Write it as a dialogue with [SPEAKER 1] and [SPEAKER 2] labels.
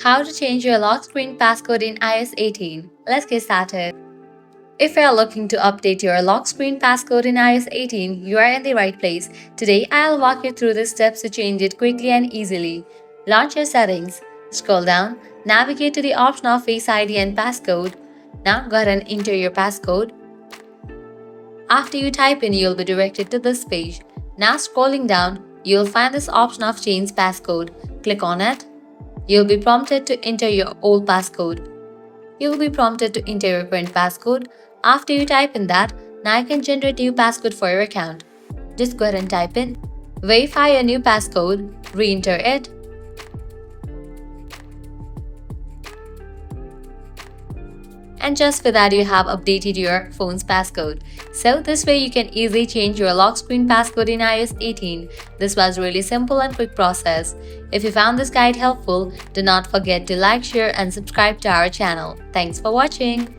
[SPEAKER 1] How to change your lock screen passcode in iOS 18. Let's get started. If you are looking to update your lock screen passcode in iOS 18, you are in the right place. Today, I'll walk you through the steps to change it quickly and easily. Launch your settings. Scroll down, navigate to the option of Face ID and Passcode. Now go ahead and enter your passcode. After you type in, you'll be directed to this page. Now scrolling down, you'll find this option of Change Passcode. Click on it. You'll be prompted to enter your old passcode. You'll be prompted to enter your current passcode. After you type in that, now you can generate a new passcode for your account. Just go ahead and type in. Verify your new passcode, re-enter it. And just for that, you have updated your phone's passcode. So this way you can easily change your lock screen passcode in iOS 18. This was really simple and quick process. If you found this guide helpful, do not forget to like, share and subscribe to our channel. Thanks for watching.